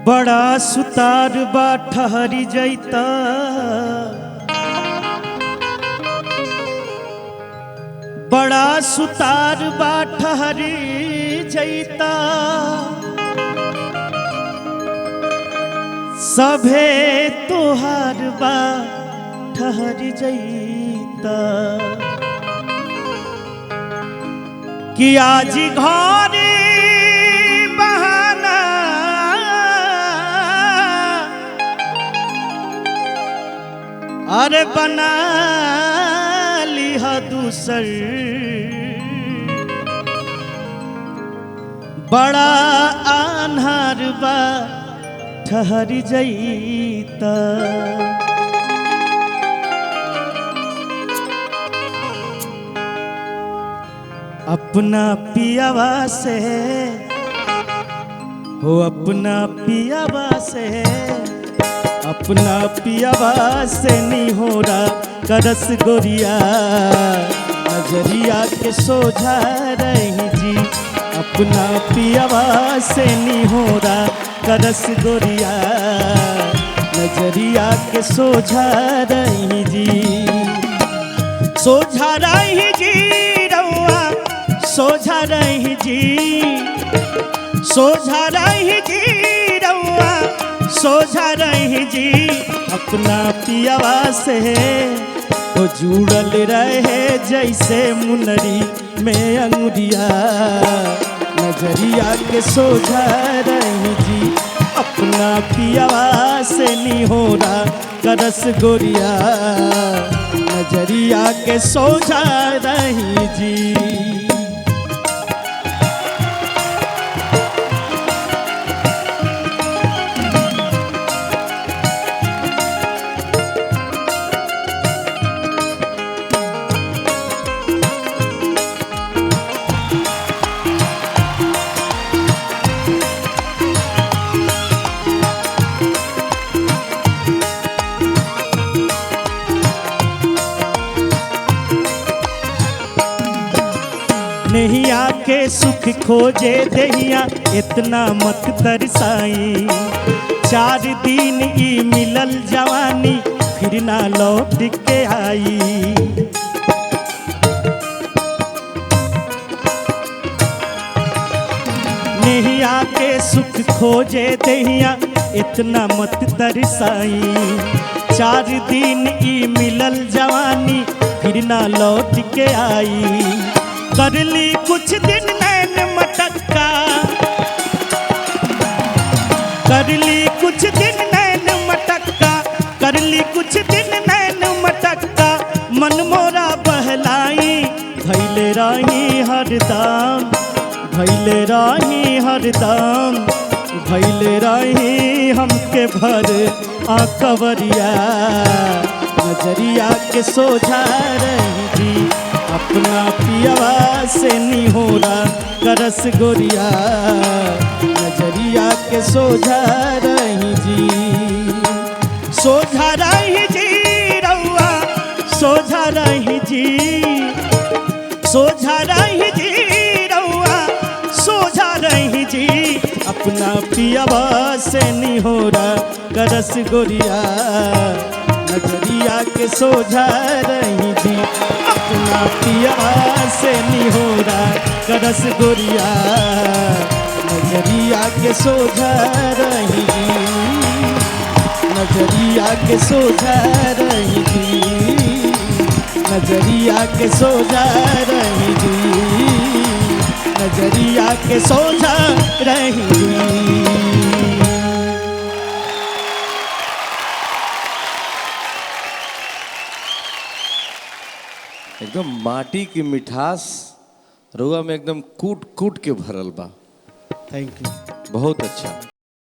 बड़ा सुतार बा ठहरी जैता, बड़ा सुतार बा ठहरी जैता, सभे तोहार बा ठहरी जैता, कि आज घरे बहाना अरे बना लिहा दूसर, बड़ा आन्हार बा ठहरी जैता, अपना पियावा से हो, अपना पियावा से, अपना पियावा से निहोरा करस गोरिया, नजरिया के सोझा रही जी, अपना पियावा से निहोरा करस गोरिया, नजरिया के सोझा रही जी, सोझा रही जी रउआ, सोझा रही जी, सोझा रही जी रउआ, सोझा रही जी, अपना पियावा से वो जुड़ल रहे जैसे मुनरी में अंगुरिया, नजरिया के सोझा रही जी, अपना पियावा से निहोरा करस गोरिया, नजरिया के सोझा रही जी। नहीं आके सुख खोजे दहिया इतना मत तरसाई, 4 दिन ई मिलल जवानी फिर ना लौट के आई, नहीं आके सुख खोजे दहिया इतना मत तरसाई, 4 दिन ई मिलल जवानी फिर ना लौट के आई, करली कुछ दिन नैन मटक्का, करली कुछ दिन नैन मटक्का, करली कुछ दिन नैन मटक्का, मन मोरा बहलाई, भैले राही हरदम, भैले राही हरदम, भैले राही हमके भर आकवरिया, नजरिया के सोझा रही जी, अपना पियावा से निहोरा करस गोरिया, नजरिया के सोझा रही जी, सोझा रही जी रउआ, सोझा रही जी, सोझा रही जी रउआ, सोझा रही जी, अपना पियावा से निहोरा करस गोरिया, नजरिया के सोझा रही जी, अपना पियावा से निहोरा करस गोरिया, नजरिया के सोझा रही जी, नजरिया के सोझा रही जी, नजरिया के सोझा रही जी, नजरिया के सोझा रही जी। एकदम माटी की मिठास रुआ में एकदम कूट कूट के भरल बा। थैंक यू, बहुत अच्छा।